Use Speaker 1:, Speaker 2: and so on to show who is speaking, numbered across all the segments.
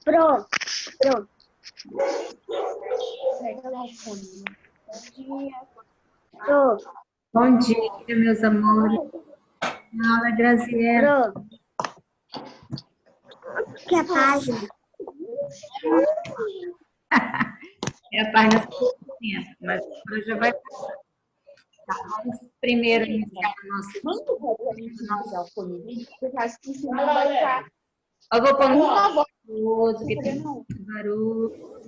Speaker 1: Pronto, pronto. Pronto.
Speaker 2: Bom dia, meus amores. Fala, Graziela.
Speaker 1: Pronto. Que a página?
Speaker 2: É a página 50, mas agora já vai. Tá, vamos primeiro iniciar o nosso dia. Eu vou pôr um que tem barulho.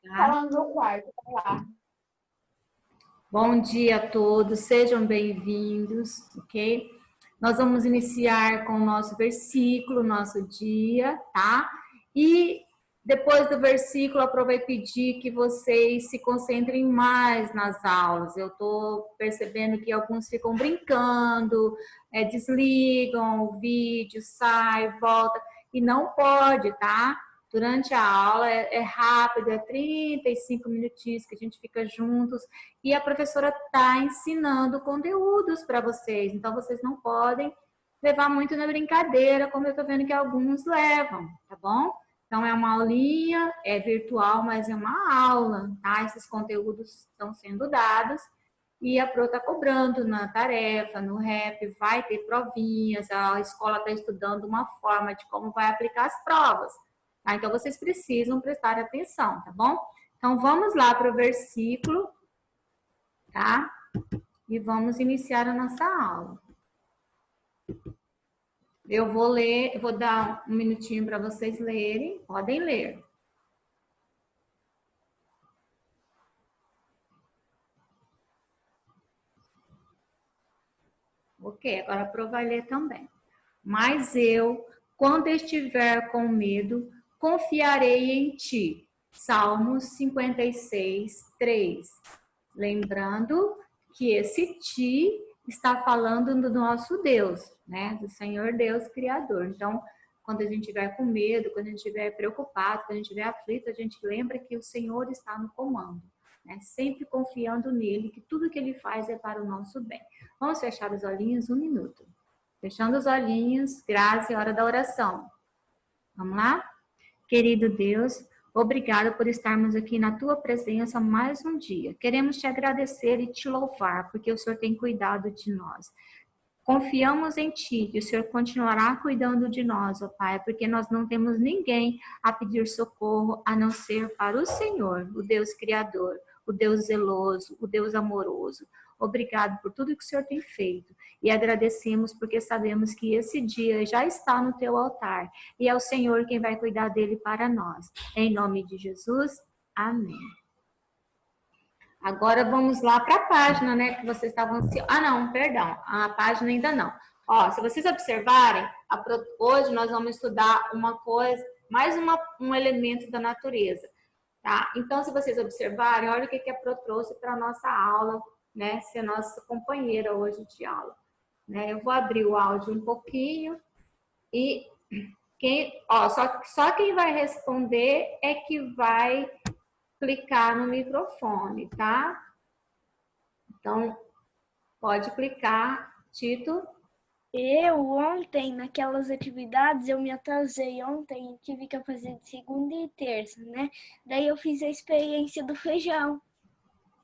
Speaker 2: Tá?
Speaker 3: no quarto, lá.
Speaker 2: Bom dia a todos, sejam bem-vindos, ok? Nós vamos iniciar com o nosso versículo, nosso dia, tá? E depois do versículo, eu vou pedir que vocês se concentrem mais nas aulas. Eu tô percebendo que alguns ficam brincando, desligam o vídeo, sai, volta, e não pode, tá? Durante a aula é rápido, é 35 minutinhos que a gente fica juntos e a professora está ensinando conteúdos para vocês, então vocês não podem levar muito na brincadeira, como eu estou vendo que alguns levam, tá bom? Então é uma aulinha, é virtual, mas é uma aula, tá? Esses conteúdos estão sendo dados e a Pro está cobrando na tarefa, no REP, vai ter provinhas, a escola está estudando uma forma de como vai aplicar as provas. Tá? Então, vocês precisam prestar atenção, tá bom? Então, vamos lá para o versículo, tá? E vamos iniciar a nossa aula. Eu vou ler, eu vou dar um minutinho para vocês lerem, podem ler. Ok, agora a Pro vai ler também. Mas eu, quando estiver com medo, confiarei em ti. Salmos 56, 3. Lembrando que esse ti está falando do nosso Deus, né? Do Senhor Deus Criador. Então, quando a gente estiver com medo, quando a gente estiver preocupado, quando a gente estiver aflito, a gente lembra que o Senhor está no comando, né? Sempre confiando nele, que tudo que ele faz é para o nosso bem. Vamos fechar os olhinhos 1 minuto. Fechando os olhinhos, Graça, é hora da oração. Vamos lá? Querido Deus, obrigado por estarmos aqui na tua presença mais um dia. Queremos te agradecer e te louvar, porque o Senhor tem cuidado de nós. Confiamos em ti, que o Senhor continuará cuidando de nós, ó Pai, porque nós não temos ninguém a pedir socorro a não ser para o Senhor, o Deus Criador, o Deus zeloso, o Deus amoroso. Obrigado por tudo que o Senhor tem feito e agradecemos porque sabemos que esse dia já está no teu altar e é o Senhor quem vai cuidar dele para nós. Em nome de Jesus, amém. Agora vamos lá para a página, né, que vocês estavam ansiosos. Ah, não, perdão, a página ainda não. Ó, se vocês observarem, hoje nós vamos estudar uma coisa, mais um elemento da natureza. tá? Então, se vocês observarem, olha o que a Pro trouxe para a nossa aula, né? Ser nossa companheira hoje de aula, né? Eu vou abrir o áudio um pouquinho e só quem vai responder é que vai clicar no microfone, tá? Então, pode clicar, Tito.
Speaker 3: Eu ontem, naquelas atividades, eu me atrasei ontem, tive que fazer de segunda e terça, né? Daí eu fiz a experiência do feijão.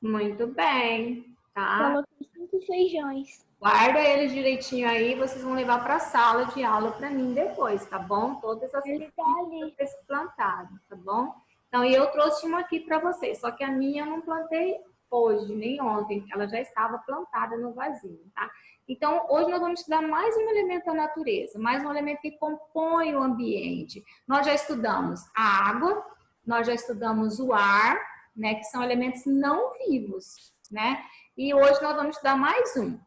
Speaker 2: Muito bem, tá?
Speaker 3: Coloquei 5 feijões.
Speaker 2: Guarda eles direitinho aí, vocês vão levar para a sala de aula para mim depois, tá bom? Todas as
Speaker 3: Ele tá ali.
Speaker 2: plantadas, tá bom? Então, e eu trouxe uma aqui para vocês, só que a minha eu não plantei hoje, nem ontem, ela já estava plantada no vasinho, tá? Então, hoje nós vamos estudar mais um elemento da natureza, mais um elemento que compõe o ambiente. Nós já estudamos a água, nós já estudamos o ar, né, que são elementos não vivos, né? E hoje nós vamos estudar mais um.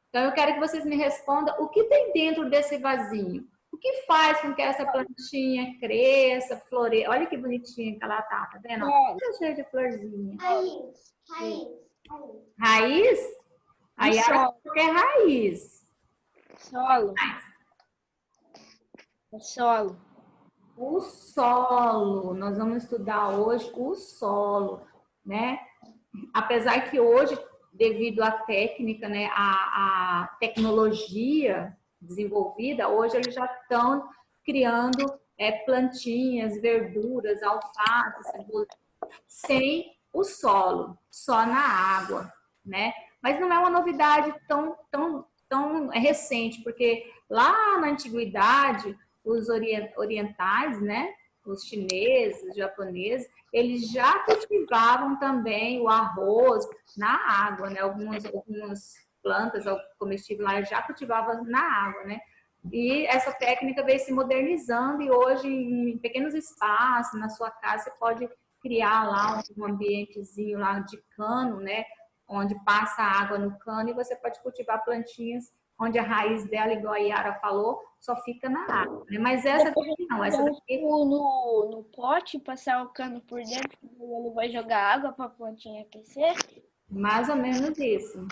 Speaker 2: Então, eu quero que vocês me respondam o que tem dentro desse vasinho. O que faz com que essa plantinha cresça, floresça? Olha que bonitinha que ela tá vendo? Tá cheia de florzinha. Raiz? Aí ela quer raiz.
Speaker 3: Solo. Solo.
Speaker 2: O solo. Nós vamos estudar hoje o solo, né? Apesar que hoje, devido à técnica, né, a tecnologia desenvolvida, hoje eles já estão criando plantinhas, verduras, alface, cebola, sem o solo, só na água, né? Mas não é uma novidade tão recente, porque lá na antiguidade, os orientais, né, os chineses, os japoneses, eles já cultivavam também o arroz na água, né? Algumas plantas comestíveis lá já cultivavam na água, né? E essa técnica veio se modernizando e hoje, em pequenos espaços, na sua casa, você pode criar lá um ambientezinho lá de cano, né? Onde passa água no cano e você pode cultivar plantinhas onde a raiz dela, igual a Yara falou, só fica na água, né? Mas essa daqui não, essa daqui...
Speaker 3: No pote, passar o cano por dentro, ele vai jogar água para a plantinha aquecer?
Speaker 2: Mais ou menos isso.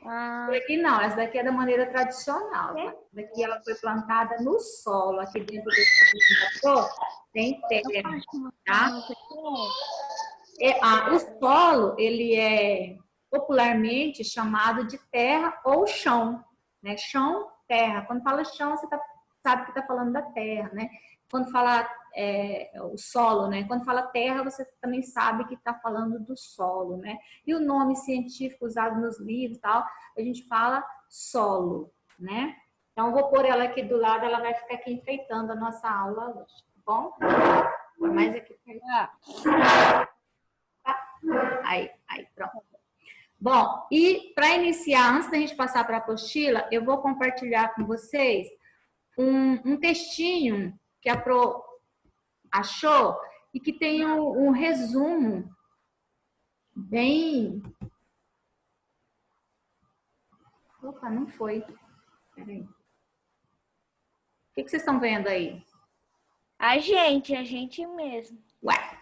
Speaker 2: Essa daqui não, essa daqui é da maneira tradicional. Tá? Essa daqui ela foi plantada no solo, aqui dentro desse trator tem terra, tá? O solo, ele é popularmente chamado de terra ou chão, né? Chão, terra. Quando fala chão, você sabe que está falando da terra, né? Quando fala o solo, né? Quando fala terra, você também sabe que está falando do solo, né? E o nome científico usado nos livros e tal, a gente fala solo, né? Então, eu vou pôr ela aqui do lado, ela vai ficar aqui enfeitando a nossa aula hoje, tá bom? Vou mais aqui. Aí, pronto. Bom, e para iniciar, antes da gente passar para a apostila, eu vou compartilhar com vocês um textinho que a Pro achou e que tem um resumo bem... Opa, não foi. Peraí. O que vocês estão vendo aí?
Speaker 3: A gente mesmo.
Speaker 2: Ué.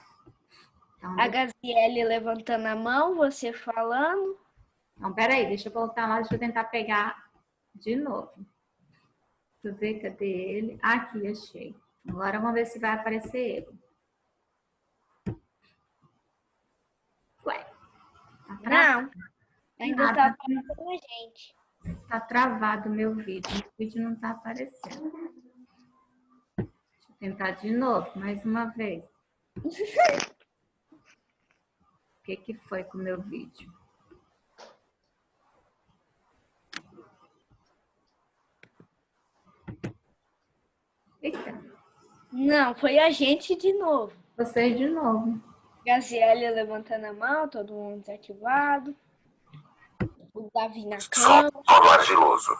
Speaker 2: Então,
Speaker 3: a Gaziele levantando a mão, você falando.
Speaker 2: Então, peraí, deixa eu voltar lá, deixa eu tentar pegar de novo. Deixa eu ver, cadê ele? Aqui, achei. Agora vamos ver se vai aparecer ele. Ué. Tá
Speaker 3: não, ainda tá aparecendo a gente.
Speaker 2: Tá travado o meu vídeo. O vídeo não tá aparecendo. Deixa eu tentar de novo, mais uma vez. O que foi com o meu vídeo? Eita.
Speaker 3: Não, foi a gente de novo.
Speaker 2: Vocês de novo.
Speaker 3: Gaziele levantando a mão, todo mundo desativado. O Davi na cama.
Speaker 4: Solo argiloso.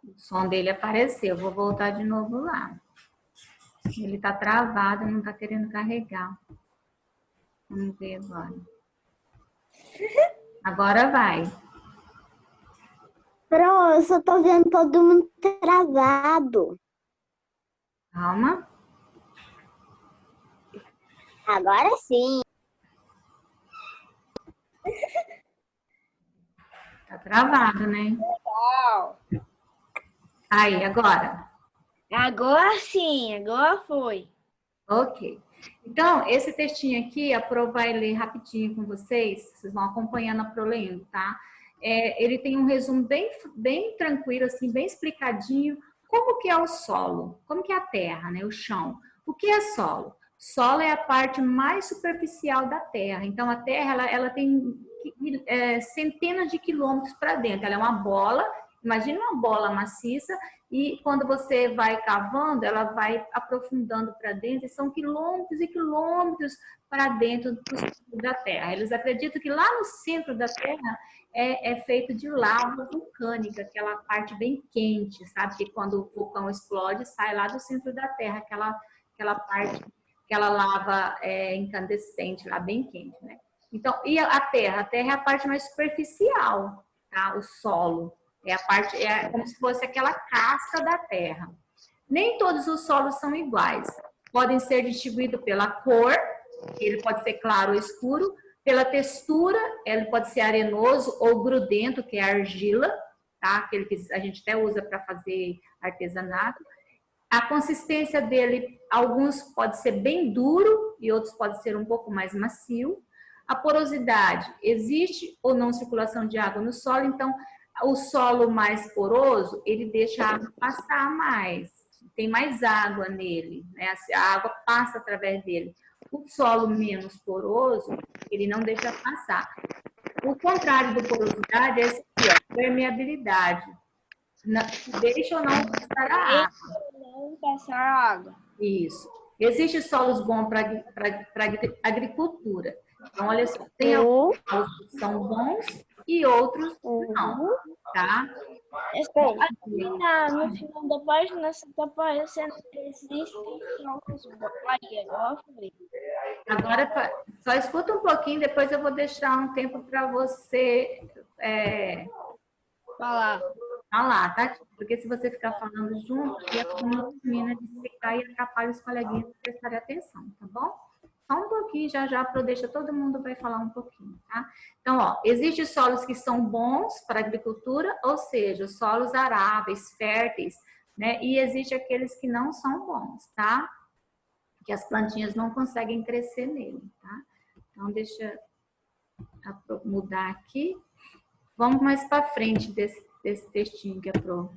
Speaker 2: O som dele apareceu. Vou voltar de novo lá. Ele tá travado, não tá querendo carregar. Vamos ver agora. Agora vai.
Speaker 1: Pro, eu só tô vendo todo mundo travado.
Speaker 2: Calma.
Speaker 1: Agora sim.
Speaker 2: Tá travado, né? Aí, agora.
Speaker 3: Agora sim, agora foi.
Speaker 2: Ok. Então, esse textinho aqui, a Pro vai ler rapidinho com vocês. Vocês vão acompanhando a Pro lendo, tá? Ele tem um resumo bem tranquilo, assim, bem explicadinho. Como que é o solo? Como que é a terra, né? O chão. O que é solo? Solo é a parte mais superficial da terra. Então, a terra, ela tem centenas de quilômetros para dentro. Ela é uma bola, imagina uma bola maciça, e quando você vai cavando, ela vai aprofundando para dentro, e são quilômetros e quilômetros para dentro do centro da Terra. Eles acreditam que lá no centro da Terra é feito de lava vulcânica, aquela parte bem quente, sabe? Que quando o vulcão explode, sai lá do centro da Terra, aquela parte, aquela lava incandescente lá, bem quente, né? Então, e a Terra? A Terra é a parte mais superficial, tá? O solo. É como se fosse aquela casca da terra. Nem todos os solos são iguais. Podem ser distribuídos pela cor, ele pode ser claro ou escuro, pela textura, ele pode ser arenoso ou grudento, que é a argila, tá? Aquele que a gente até usa para fazer artesanato. A consistência dele, alguns pode ser bem duro e outros pode ser um pouco mais macio. A porosidade, existe ou não circulação de água no solo, então o solo mais poroso, ele deixa a água passar mais, tem mais água nele, né? A água passa através dele. O solo menos poroso, ele não deixa passar. O contrário do porosidade é esse aqui, ó, permeabilidade. Deixa ou não passar a água.
Speaker 3: Não passar água.
Speaker 2: Isso. Existem solos bons para agricultura. Então, olha só, tem alguns solos que são bons e outros não, tá?
Speaker 3: Aqui no final da página está aparecendo que existem solos bons. Aí, agora foi.
Speaker 2: Agora, só escuta um pouquinho, depois eu vou deixar um tempo para você
Speaker 3: Falar.
Speaker 2: falar, tá? Porque se você ficar falando junto, aí a turma não termina de explicar e atrapalha os coleguinhas a prestarem atenção, tá bom? Só um pouquinho, já deixa todo mundo vai falar um pouquinho, tá? Então, ó, existem solos que são bons para agricultura, ou seja, os solos aráveis, férteis, né? E existem aqueles que não são bons, tá? Que as plantinhas não conseguem crescer nele, tá? Então, deixa eu mudar aqui. Vamos mais para frente desse textinho que é pro.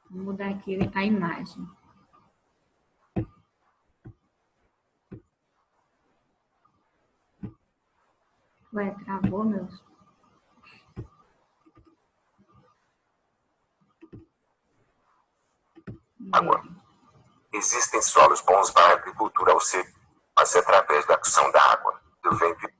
Speaker 2: Vou mudar aqui a imagem. Ué, travou, meus?
Speaker 4: Água. Existem solos bons para a agricultura, ou seja, mas através da ação da água, do vento.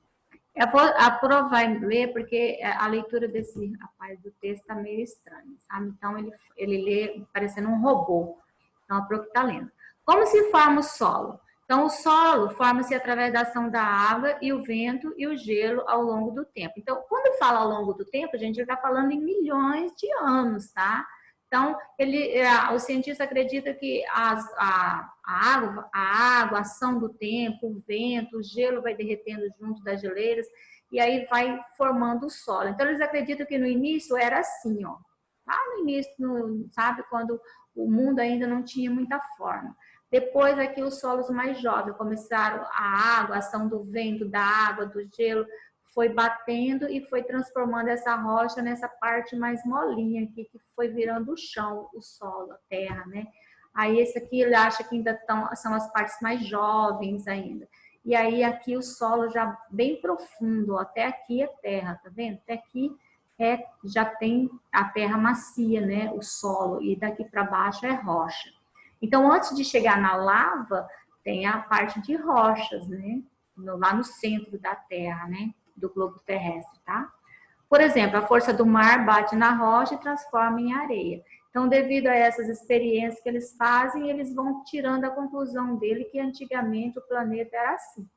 Speaker 2: A Pro vai ler porque a leitura desse rapaz do texto está meio estranha, sabe? Então, ele lê parecendo um robô. Então, a Pro que está lendo. Como se forma o solo? Então, o solo forma-se através da ação da água e o vento e o gelo ao longo do tempo. Então, quando fala ao longo do tempo, a gente está falando em milhões de anos, tá? Então, o cientista acredita que a água, a ação do tempo, o vento, o gelo vai derretendo junto das geleiras e aí vai formando o solo. Então, eles acreditam que no início era assim, ó. Lá no início, sabe, quando o mundo ainda não tinha muita forma. Depois, aqui, os solos mais jovens começaram a água, a ação do vento, da água, do gelo, foi batendo e foi transformando essa rocha nessa parte mais molinha aqui, que foi virando o chão, o solo, a terra, né? Aí esse aqui ele acha que ainda são as partes mais jovens ainda. E aí aqui o solo já bem profundo, até aqui é terra, tá vendo? Até aqui já tem a terra macia, né? O solo, e daqui para baixo é rocha. Então, antes de chegar na lava, tem a parte de rochas, né? Lá no centro da terra, né? Do globo terrestre, tá? Por exemplo, a força do mar bate na rocha e transforma em areia. Então, devido a essas experiências que eles fazem, eles vão tirando a conclusão dele que antigamente o planeta era assim.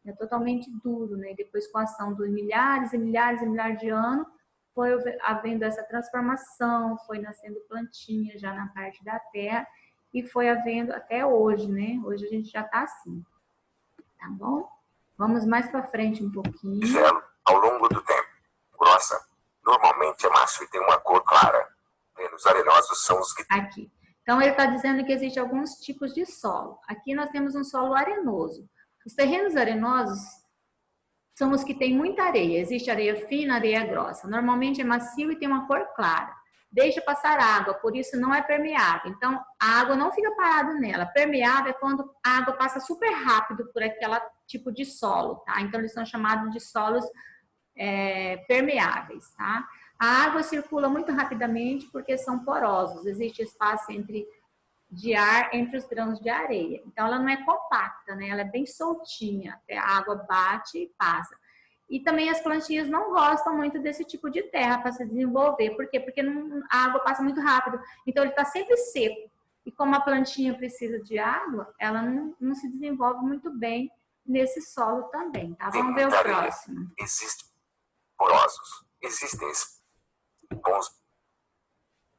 Speaker 2: É totalmente duro, né? Depois, com a ação dos milhares e milhares e milhares de anos, foi havendo essa transformação, foi nascendo plantinha já na parte da terra, e foi havendo até hoje, né? Hoje a gente já tá assim, tá bom? Vamos mais para frente um pouquinho.
Speaker 4: Gelo, ao longo do tempo, grossa. Normalmente é macio e tem uma cor clara. Menos arenosos são os que...
Speaker 2: Aqui. Então, ele está dizendo que existem alguns tipos de solo. Aqui nós temos um solo arenoso. Os terrenos arenosos são os que têm muita areia. Existe areia fina, areia grossa. Normalmente é macio e tem uma cor clara. Deixa passar água, por isso não é permeável. Então, a água não fica parada nela. Permeável é quando a água passa super rápido por aquele tipo de solo, tá? Então, eles são chamados de solos permeáveis, tá? A água circula muito rapidamente porque são porosos. Existe espaço de ar entre os grãos de areia. Então, ela não é compacta, né? Ela é bem soltinha. A água bate e passa. E também as plantinhas não gostam muito desse tipo de terra para se desenvolver. Por quê? Porque a água passa muito rápido. Então, ele está sempre seco. E como a plantinha precisa de água, ela não se desenvolve muito bem nesse solo também, tá? Vamos ver o próximo.
Speaker 4: Existem porosos. Existem bons.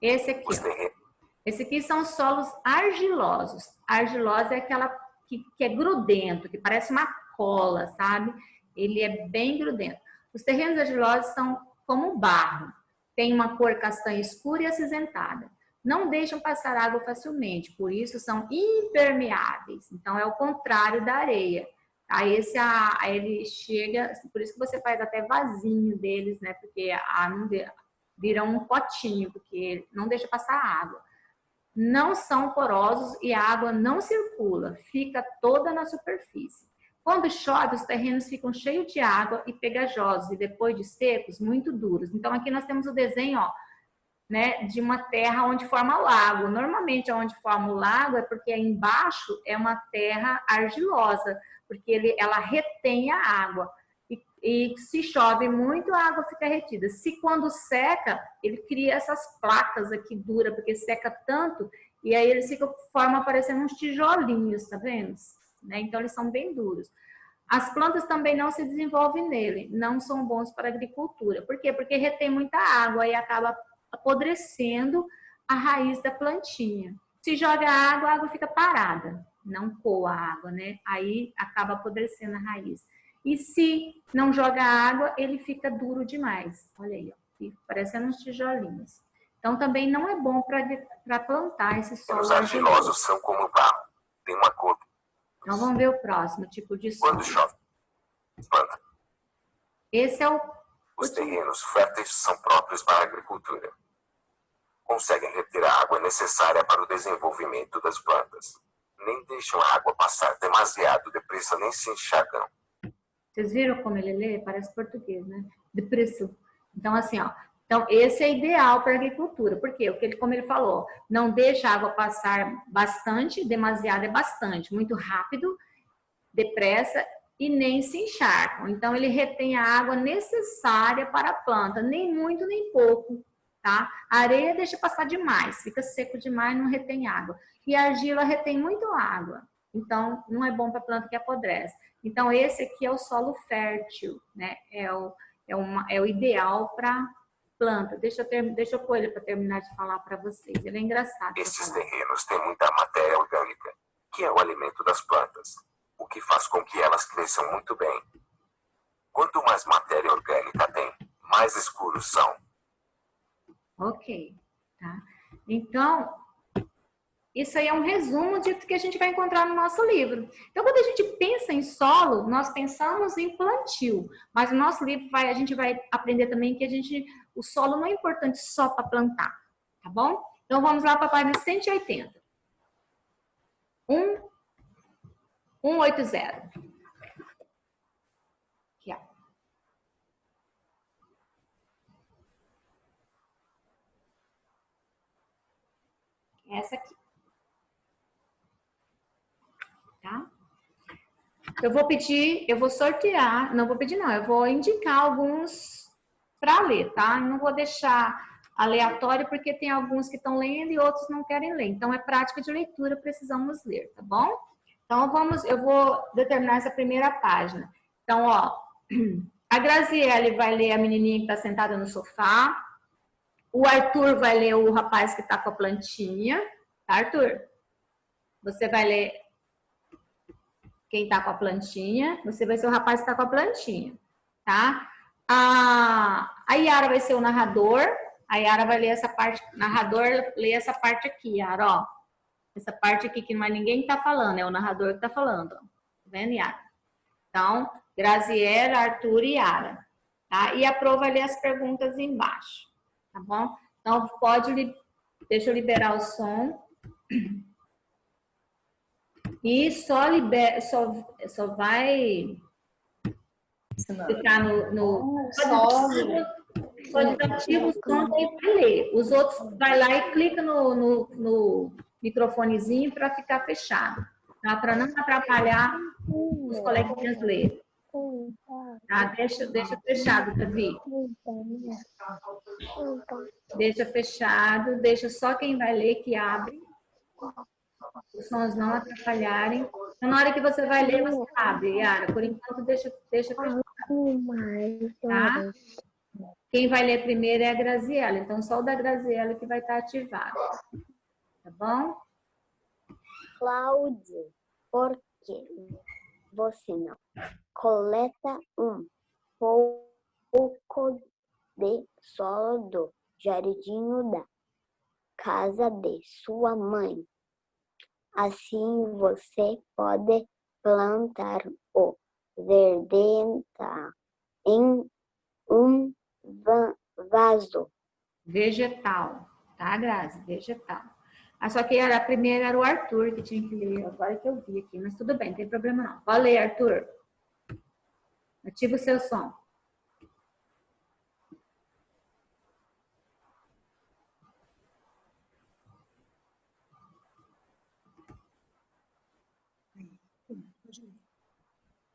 Speaker 2: Esse aqui,
Speaker 4: Os
Speaker 2: ó.
Speaker 4: terrenos.
Speaker 2: Esse aqui são os solos argilosos. Argilosa é aquela que é grudento, que parece uma cola, sabe? Ele é bem grudento. Os terrenos argilosos são como barro. Tem uma cor castanha escura e acinzentada. Não deixam passar água facilmente, por isso são impermeáveis. Então, é o contrário da areia. Aí ele chega, por isso que você faz até vasinho deles, né? Porque viram um potinho, porque não deixa passar água. Não são porosos e a água não circula, fica toda na superfície. Quando chove, os terrenos ficam cheios de água e pegajosos, e depois de secos, muito duros. Então, aqui nós temos o desenho, ó, né, de uma terra onde forma lago. Normalmente, onde forma o lago é porque embaixo é uma terra argilosa, porque ela retém a água. E se chove muito, a água fica retida. Se quando seca, ele cria essas placas aqui duras, porque seca tanto, e aí eles formam parecendo uns tijolinhos, tá vendo? Né? Então, eles são bem duros. As plantas também não se desenvolvem nele, não são bons para a agricultura. Por quê? Porque retém muita água e acaba apodrecendo a raiz da plantinha. Se joga água, a água fica parada, não coa a água, né? Aí acaba apodrecendo a raiz. E se não joga água, ele fica duro demais. Olha aí, ó, fica parecendo uns tijolinhos. Então, também não é bom para plantar esse solo.
Speaker 4: Os argilosos são como barro, tem uma cor.
Speaker 2: Então, vamos ver o próximo tipo de solo.
Speaker 4: Quando chove, planta.
Speaker 2: Esse é
Speaker 4: Os terrenos férteis são próprios para a agricultura. Conseguem reter a água necessária para o desenvolvimento das plantas. Nem deixam a água passar demasiado depressa, nem se enxagam.
Speaker 2: Vocês viram como ele lê? Parece português, né? Depressa. Então, assim, ó. Então, esse é ideal para a agricultura. Por quê? Como ele falou, não deixa a água passar bastante, demasiado é bastante. Muito rápido, depressa e nem se encharcam. Então, ele retém a água necessária para a planta. Nem muito, nem pouco, tá? A areia deixa passar demais. Fica seco demais, não retém água. E a argila retém muito água. Então, não é bom para a planta que apodrece. Então, esse aqui é o solo fértil, né? É o ideal para planta. Deixa eu pôr ele para terminar de falar para vocês. Ele é engraçado.
Speaker 4: Estes terrenos têm muita matéria orgânica, que é o alimento das plantas, o que faz com que elas cresçam muito bem. Quanto mais matéria orgânica tem, mais escuros são.
Speaker 2: Ok, tá? Então, isso aí é um resumo de que a gente vai encontrar no nosso livro. Então, quando a gente pensa em solo, nós pensamos em plantio. Mas no nosso livro a gente vai aprender também que o solo não é importante só para plantar, tá bom? Então, vamos lá para a página 180. 180. Aqui, ó. Essa aqui. Tá? Eu vou sortear, não vou pedir não, eu vou indicar alguns para ler, tá? Eu não vou deixar aleatório porque tem alguns que estão lendo e outros não querem ler. Então é prática de leitura, precisamos ler, tá bom? Então eu vou determinar essa primeira página. Então, ó, a Graziele vai ler a menininha que está sentada no sofá. O Arthur vai ler o rapaz que está com a plantinha, tá, Arthur? você vai ler quem tá com a plantinha, você vai ser o rapaz que tá com a plantinha, tá? A Yara vai ser o narrador, a Yara vai ler essa parte, narrador lê essa parte aqui, Yara, ó. Essa parte aqui que não é ninguém que tá falando, é o narrador que tá falando, ó. Tá vendo, Yara? Então, Graziela, Arthur e Yara, tá? E a Pro vai ler as perguntas embaixo, tá bom? Então, deixa eu liberar o som. E só vai ficar só desativa o som que vai ler. Os outros vai lá e clica no microfonezinho para ficar fechado, tá? Para não atrapalhar os coleguinhas lerem. Tá? Deixa fechado, Davi. Deixa fechado, deixa só quem vai ler que abre. Os sons não atrapalharem. Então, na hora que você vai ler, você abre, Yara. Por enquanto, deixa fechado. Tá? Quem vai ler primeiro é a Graziela. Então, só o da Graziela que vai estar ativado. Tá bom?
Speaker 1: Cláudio, por que você não coleta um pouco de solo do jardim da casa de sua mãe? Assim você pode plantar o verdenta em um vaso
Speaker 2: Vegetal, tá, Grazi? Vegetal. Só que a primeira era o Arthur que tinha que ler, agora que eu vi aqui, mas tudo bem, não tem problema não. Pode ler, Arthur. Ativa o seu som.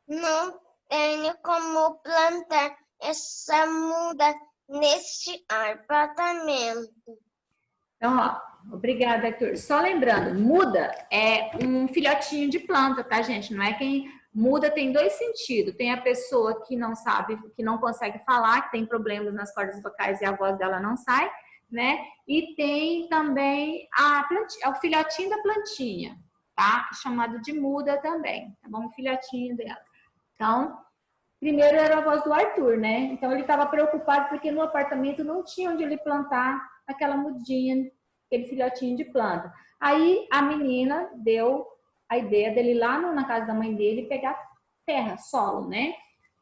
Speaker 5: Não tenho como plantar essa muda neste apartamento.
Speaker 2: Então, ó, obrigada, Arthur. Só lembrando, muda é um filhotinho de planta, tá, gente? Não é quem muda, tem dois sentidos. Tem a pessoa que não sabe, que não consegue falar, que tem problemas nas cordas vocais e a voz dela não sai, né? E tem também o filhotinho da plantinha, tá? Chamado de muda também, tá bom? O filhotinho dela. Então, primeiro era a voz do Arthur, né? Então, ele estava preocupado porque no apartamento não tinha onde ele plantar aquela mudinha, aquele filhotinho de planta. Aí, a menina deu a ideia dele ir lá na casa da mãe dele pegar terra, solo, né?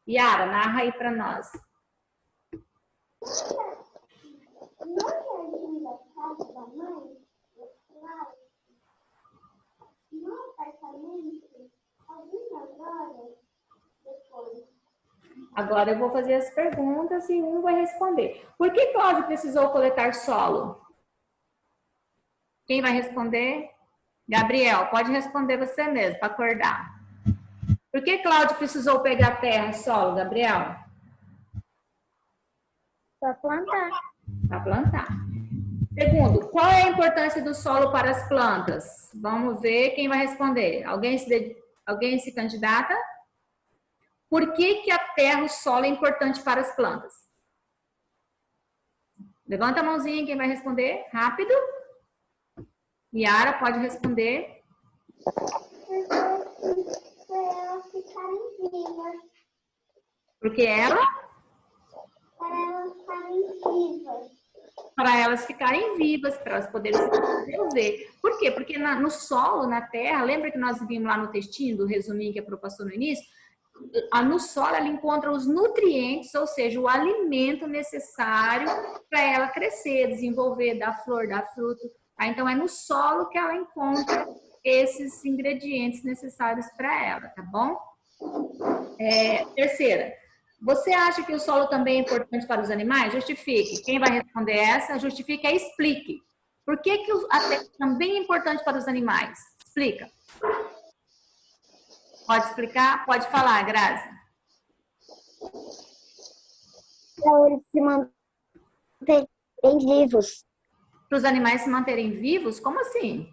Speaker 2: Yara, narra aí para nós. Agora eu vou fazer as perguntas e um vai responder. Por que Cláudio precisou coletar solo? Quem vai responder? Gabriel, pode responder você mesmo, para acordar. Por que Cláudio precisou pegar terra, solo, Gabriel?
Speaker 1: para plantar.
Speaker 2: Para plantar. Segundo, qual é a importância do solo para as plantas? Vamos ver quem vai responder. Alguém se candidata? Por que a terra, o solo é importante para as plantas? Levanta a mãozinha quem vai responder. Rápido. Yara, pode responder.
Speaker 5: Para elas ficarem vivas.
Speaker 2: Porque ela?
Speaker 5: Para elas ficarem vivas.
Speaker 2: Para elas ficarem vivas, para elas poderem se desenvolver. Por quê? Porque no solo, na terra, lembra que nós vimos lá no textinho, do resuminho que a Pro passou no início? No solo ela encontra os nutrientes, ou seja, o alimento necessário para ela crescer, desenvolver, dar flor, dar fruto. Tá? Então é no solo que ela encontra esses ingredientes necessários para ela, tá bom? Terceira, você acha que o solo também é importante para os animais? Justifique. Quem vai responder essa? Justifique e explique. Por que a terra também é importante para os animais? Explica. Pode explicar? Pode falar, Grazi.
Speaker 1: Para eles se manterem vivos.
Speaker 2: Para os animais se manterem vivos? Como assim?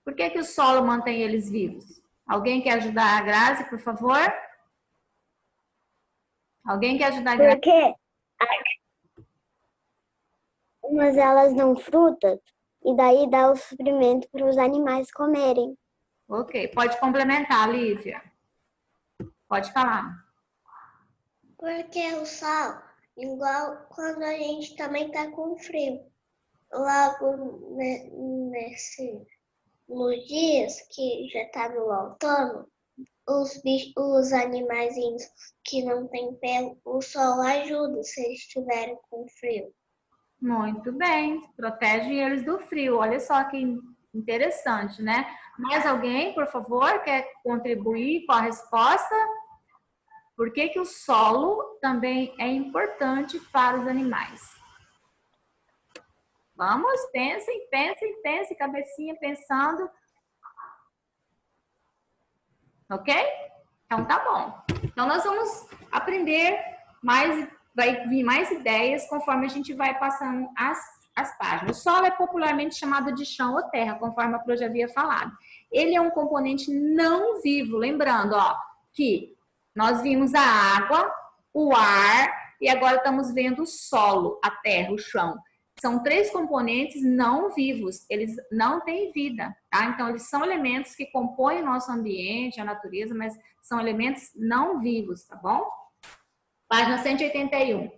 Speaker 2: Por que o solo mantém eles vivos? Alguém quer ajudar a Grazi, por favor? Alguém quer ajudar a Grazi?
Speaker 1: Porque umas elas dão frutas e daí dá o suprimento para os animais comerem.
Speaker 2: Ok, pode complementar, Lívia. Pode falar.
Speaker 5: Porque o sol, igual quando a gente também tá com frio, logo nos dias que já tá no outono, os animaizinhos que não têm pelo, o sol ajuda se eles estiverem com frio.
Speaker 2: Muito bem, protege eles do frio. Olha só que interessante, né? Mais alguém, por favor, quer contribuir com a resposta? Por que que o solo também é importante para os animais? Vamos, pensem, cabecinha pensando. Ok? Então tá bom. Então nós vamos aprender mais, vai vir mais ideias conforme a gente vai passando as páginas. O solo é popularmente chamado de chão ou terra, conforme a Pro já havia falado. Ele é um componente não vivo, lembrando, ó, que nós vimos a água, o ar e agora estamos vendo o solo, a terra, o chão. São 3 componentes não vivos, eles não têm vida, tá? Então, eles são elementos que compõem o nosso ambiente, a natureza, mas são elementos não vivos, tá bom? Página 181.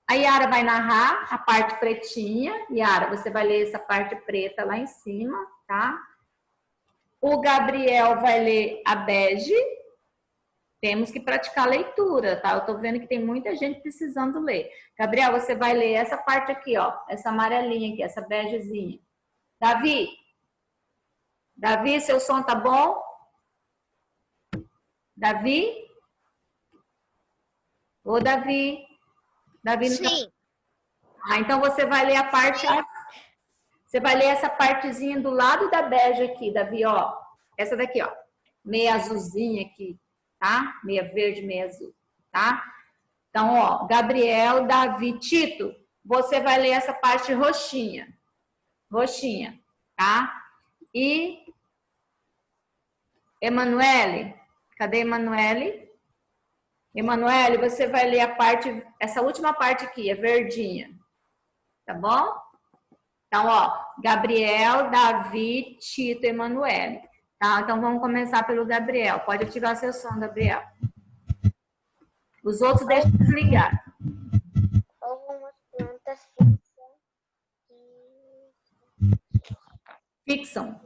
Speaker 2: A Yara vai narrar a parte pretinha. Yara, você vai ler essa parte preta lá em cima, tá? O Gabriel vai ler a bege. Temos que praticar a leitura, tá? Eu tô vendo que tem muita gente precisando ler. Gabriel, você vai ler essa parte aqui, ó. Essa amarelinha aqui, essa begezinha. Davi? Davi, seu som tá bom? Davi? Ô, Davi? Davi não tá...
Speaker 5: Sim.
Speaker 2: Ah, então você vai ler a parte... Você vai ler essa partezinha do lado da bege aqui, Davi, ó. Essa daqui, ó. Meia azulzinha aqui, tá? Meia verde, meia azul, tá? Então, ó, Gabriel, Davi, Tito, você vai ler essa parte roxinha. Roxinha, tá? E Emanuele, cadê Emanuele? Emanuele, você vai ler a parte, essa última parte aqui, é verdinha. Tá bom? Então, ó, Gabriel, Davi, Tito, Emanuele. Tá? Então, vamos começar pelo Gabriel. Pode ativar seu som, Gabriel. Os outros deixam desligar.
Speaker 5: Algumas plantas
Speaker 2: Fixam.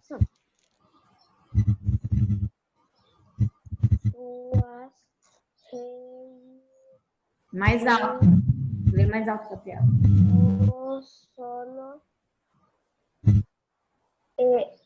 Speaker 5: suas
Speaker 2: Mais alto. Lê mais alto, Gabriel.
Speaker 5: o sono e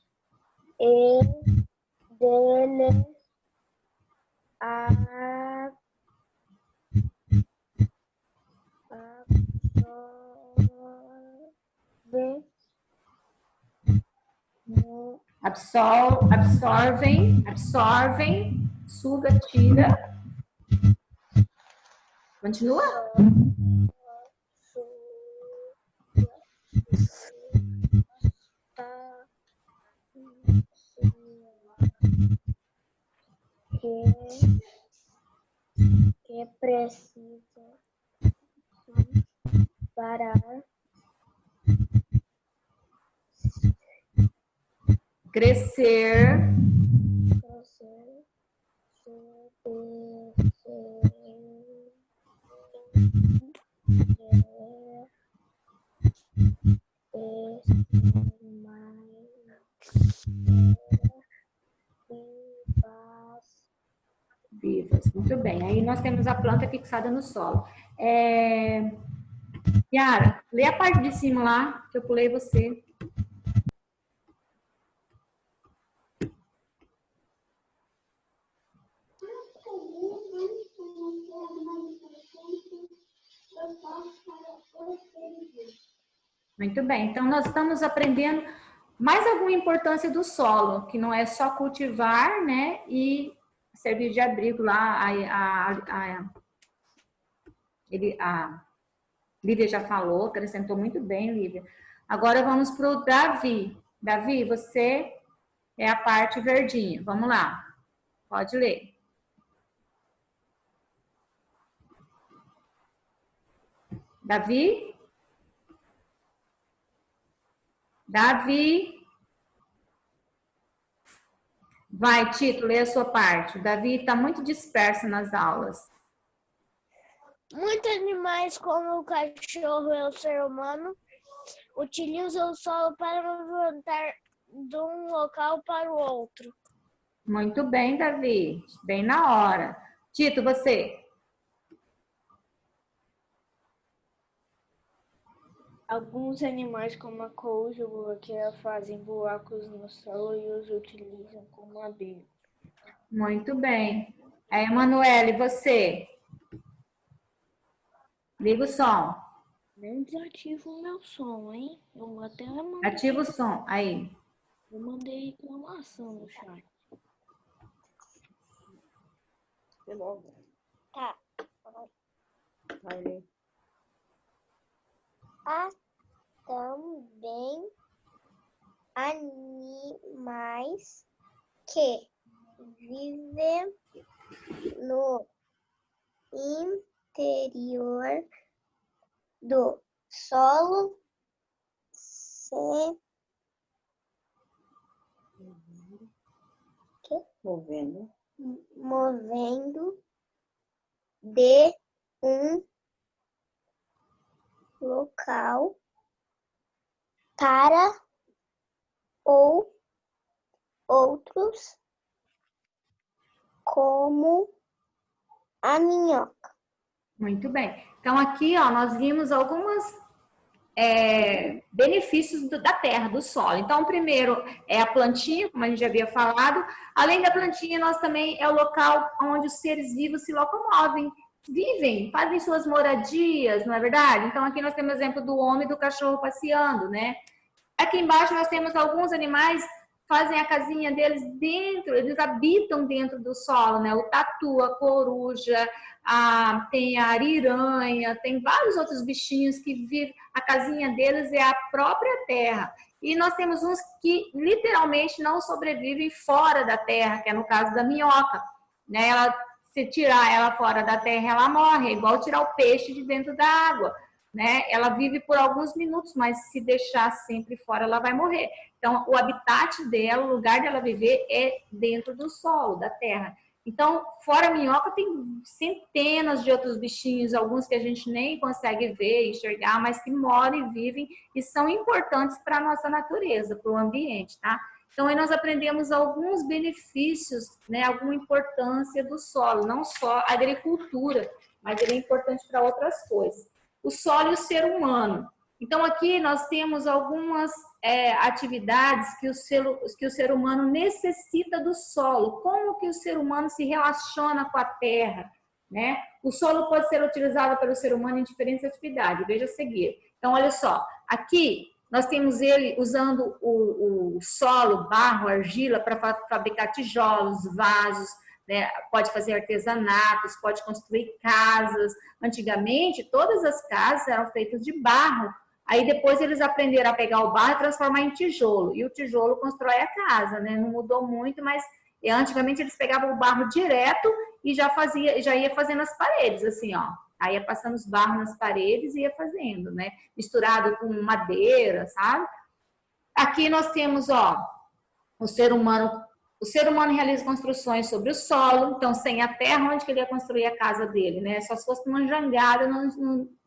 Speaker 5: dele
Speaker 2: absorvem, suga, tira. Continua?
Speaker 5: que precisa para
Speaker 2: Crescer, vivas. Muito bem. Aí nós temos a planta fixada no solo. Yara, lê a parte de cima lá, que eu pulei você. Muito bem. Então, nós estamos aprendendo mais alguma importância do solo, que não é só cultivar, né, e servir de abrigo lá. A Lívia já falou, acrescentou muito bem, Lívia. Agora vamos para o Davi. Davi, você é a parte verdinha. Vamos lá. Pode ler. Davi? Davi. Vai, Tito, lê a sua parte. O Davi está muito disperso nas aulas.
Speaker 1: Muitos animais, como o cachorro e o ser humano, utilizam o solo para movimentar de um local para o outro.
Speaker 2: Muito bem, Davi. Bem na hora. Tito, você.
Speaker 3: Alguns animais, como a coruja, que fazem buracos no solo e os utilizam como abrigo.
Speaker 2: Muito bem. Aí, Emanuele, você. Liga o som.
Speaker 3: Nem desativo o meu som, hein? Eu até mandei,
Speaker 2: Ativa o som. Aí.
Speaker 3: eu mandei reclamação no chat.
Speaker 1: Tá.
Speaker 3: Vai ler.
Speaker 1: Há também animais que vivem no interior do solo movendo de um local para ou outros, como a minhoca.
Speaker 2: Muito bem. Então, aqui, ó, nós vimos algumas benefícios da terra, do solo. Então, o primeiro é a plantinha, como a gente já havia falado. Além da plantinha, nós também é o local onde os seres vivos se locomovem, vivem, fazem suas moradias, não é verdade? Então, aqui nós temos o exemplo do homem e do cachorro passeando, né? Aqui embaixo nós temos alguns animais fazem a casinha deles dentro, eles habitam dentro do solo, né? O tatu, a coruja, tem a ariranha, tem vários outros bichinhos que vivem, a casinha deles é a própria terra. E nós temos uns que literalmente não sobrevivem fora da terra, que é no caso da minhoca, né? Se tirar ela fora da terra, ela morre, é igual tirar o peixe de dentro da água, né? Ela vive por alguns minutos, mas se deixar sempre fora, ela vai morrer. Então, o habitat dela, o lugar dela viver é dentro do solo, da terra. Então, fora a minhoca, tem centenas de outros bichinhos, alguns que a gente nem consegue ver, enxergar, mas que moram e vivem e são importantes para a nossa natureza, para o ambiente, tá? Então, aí nós aprendemos alguns benefícios, né, alguma importância do solo, não só a agricultura, mas ele é importante para outras coisas. O solo e o ser humano. Então, aqui nós temos algumas atividades que o ser humano necessita do solo. Como que o ser humano se relaciona com a terra, né? O solo pode ser utilizado pelo ser humano em diferentes atividades. Veja a seguir. Então, olha só. Aqui nós temos ele usando o solo, barro, argila, para fabricar tijolos, vasos, né? Pode fazer artesanatos, pode construir casas. Antigamente, todas as casas eram feitas de barro. Aí depois eles aprenderam a pegar o barro e transformar em tijolo. E o tijolo constrói a casa, né? Não mudou muito, mas antigamente eles pegavam o barro direto e já ia fazendo as paredes, assim, ó. Aí ia passando os barros nas paredes e ia fazendo, né? Misturado com madeira, sabe? Aqui nós temos, ó, o ser humano realiza construções sobre o solo. Então, sem a terra, onde que ele ia construir a casa dele, né? Só se fosse numa jangada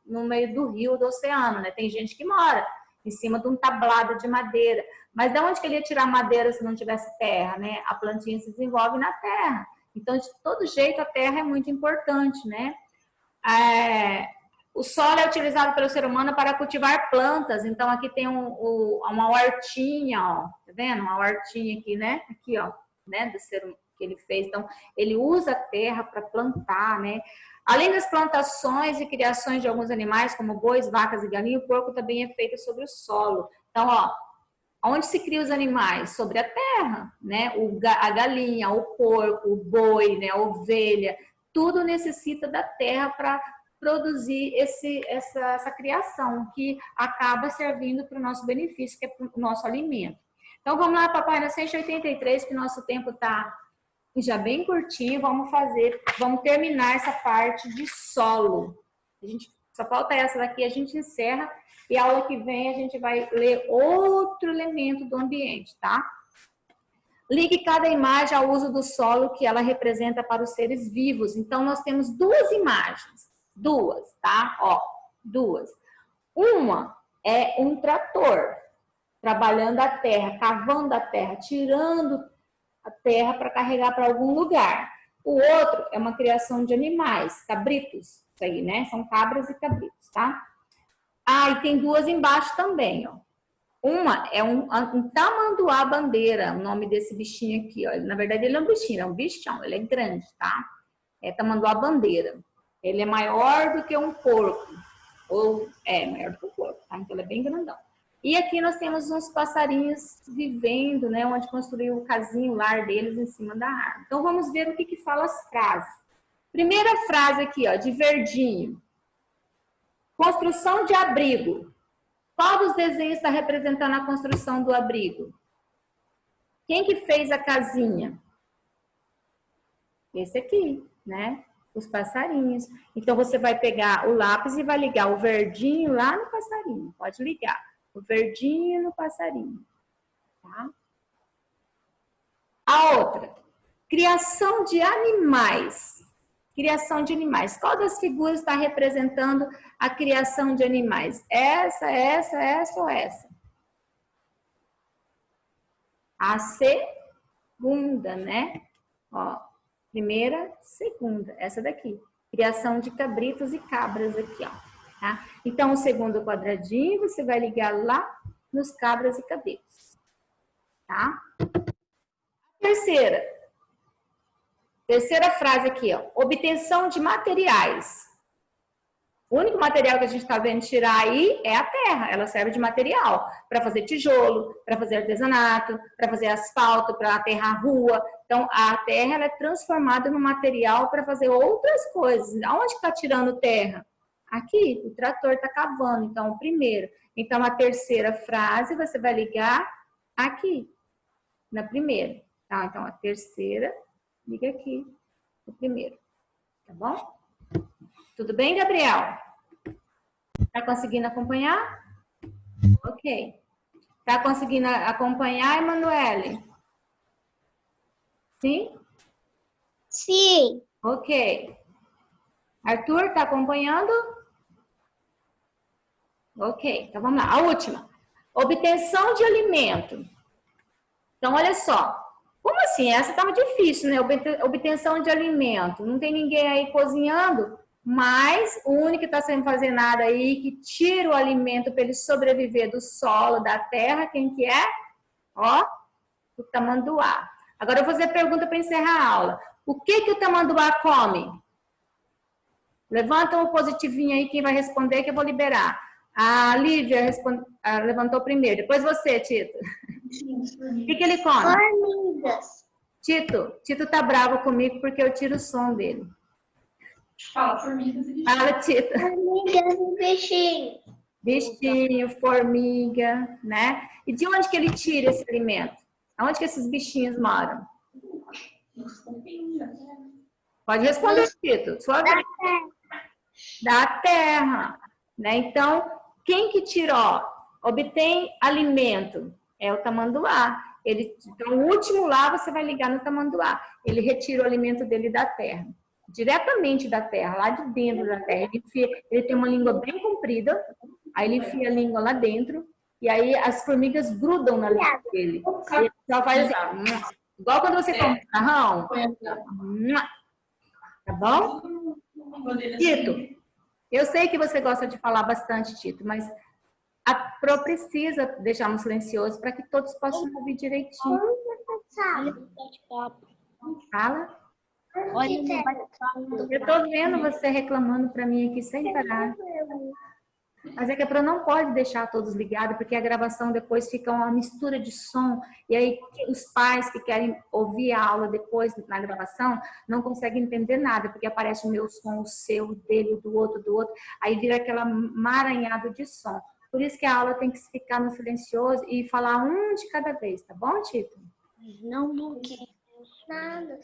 Speaker 2: no meio do rio, do oceano, né? Tem gente que mora em cima de um tablado de madeira. Mas de onde que ele ia tirar madeira se não tivesse terra, né? A plantinha se desenvolve na terra. Então, de todo jeito, a terra é muito importante, né? O solo é utilizado pelo ser humano para cultivar plantas. Então, aqui tem uma hortinha, ó. Tá vendo? Uma hortinha aqui, né? Aqui, ó, né? Do ser que ele fez. Então, ele usa a terra para plantar, né? Além das plantações e criações de alguns animais, como bois, vacas e galinhas, o porco também é feito sobre o solo. Então, ó, onde se cria os animais? Sobre a terra, né? A galinha, o porco, o boi, né? A ovelha, tudo necessita da terra para produzir essa criação, que acaba servindo para o nosso benefício, que é para o nosso alimento. Então, vamos lá, papai, na 183, que nosso tempo está já bem curtinho, vamos terminar essa parte de solo. A gente Só falta essa daqui, a gente encerra. E a aula que vem a gente vai ler outro elemento do ambiente, tá? Ligue cada imagem ao uso do solo que ela representa para os seres vivos. Então, nós temos duas imagens. Duas, tá? Ó, duas. Uma é um trator trabalhando a terra, cavando a terra, tirando a terra para carregar para algum lugar. O outro é uma criação de animais, cabritos. Isso aí, né? São cabras e cabritos, tá? Ah, e tem duas embaixo também, ó. Uma é um tamanduá-bandeira, o nome desse bichinho aqui, ó. Na verdade, ele é um bichinho, é um bichão, ele é grande, tá? É tamanduá-bandeira. Ele é maior do que um porco, ou maior do que um porco, tá? Então, ele é bem grandão. E aqui nós temos uns passarinhos vivendo, né? Onde construiu o casinho, o lar deles em cima da árvore. Então, vamos ver o que fala as frases. Primeira frase aqui, ó, de verdinho. Construção de abrigo. Qual dos desenhos está representando a construção do abrigo? Quem que fez a casinha? Esse aqui, né? Os passarinhos. Então, você vai pegar o lápis e vai ligar o verdinho lá no passarinho. Pode ligar. O verdinho no passarinho. Tá? A outra. Criação de animais. Criação de animais. Qual das figuras está representando a criação de animais? Essa ou essa? A segunda, né? Ó, primeira, segunda. Essa daqui. Criação de cabritos e cabras aqui, ó. Tá? Então, o segundo quadradinho, você vai ligar lá nos cabras e cabritos. Tá? Terceira frase aqui, ó. Obtenção de materiais. O único material que a gente está vendo tirar aí é a terra. Ela serve de material para fazer tijolo, para fazer artesanato, para fazer asfalto, para aterrar a rua. Então, a terra ela é transformada no material para fazer outras coisas. Aonde está tirando terra? Aqui, o trator está cavando. Então, o primeiro. Então, a terceira frase você vai ligar aqui, na primeira. Tá? Então, a terceira, liga aqui, no primeiro. Tá bom? Tudo bem, Gabriel? Tá conseguindo acompanhar? Ok. Tá conseguindo acompanhar, Emanuele? Sim?
Speaker 5: Sim.
Speaker 2: Ok. Arthur, tá acompanhando? Ok, então vamos lá. A última. Obtenção de alimento. Então, olha só. Como assim? Essa estava difícil, né? Obtenção de alimento. Não tem ninguém aí cozinhando, mas o único que está sem fazer nada aí, que tira o alimento para ele sobreviver do solo, da terra, quem que é? Ó, o tamanduá. Agora eu vou fazer a pergunta para encerrar a aula. O que o tamanduá come? Levanta um positivinho aí, quem vai responder que eu vou liberar. A Lívia levantou primeiro. Depois você, Tito. O que ele come?
Speaker 5: Formigas.
Speaker 2: Tito tá bravo comigo porque eu tiro o som dele.
Speaker 6: Fala, formigas e bichinhos.
Speaker 2: Fala, Tito.
Speaker 5: Formigas e bichinhos.
Speaker 2: Bichinho, formiga, né? E de onde que ele tira esse alimento? Aonde que esses bichinhos moram? Pode responder, Tito. Sua vez. Da terra. Né? Então, quem que tirou? Obtém alimento. É o tamanduá. Então, o último lá, você vai ligar no tamanduá. Ele retira o alimento dele da terra. Diretamente da terra, lá de dentro da terra. Ele tem uma língua bem comprida. Aí ele enfia a língua lá dentro. E aí as formigas grudam na língua dele. E ele só faz assim, ó, igual quando você come macarrão. Tá bom? Tito, eu sei que você gosta de falar bastante, Tito, mas a Pro precisa deixar no silencioso para que todos possam ouvir direitinho. Fala.
Speaker 3: Olha, no bate-papo.
Speaker 2: Eu tô vendo você reclamando para mim aqui sem parar. Mas é que a Pro não pode deixar todos ligados, porque a gravação depois fica uma mistura de som. E aí os pais que querem ouvir a aula depois na gravação não conseguem entender nada, porque aparece o meu som, o seu, o dele, do outro. Aí vira aquela maranhado de som. Por isso que a aula tem que ficar no silencioso e falar um de cada vez, tá bom, Tito?
Speaker 3: Não bloqueie.
Speaker 5: Nada.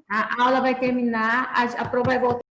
Speaker 2: A aula vai terminar, a Pro vai voltar.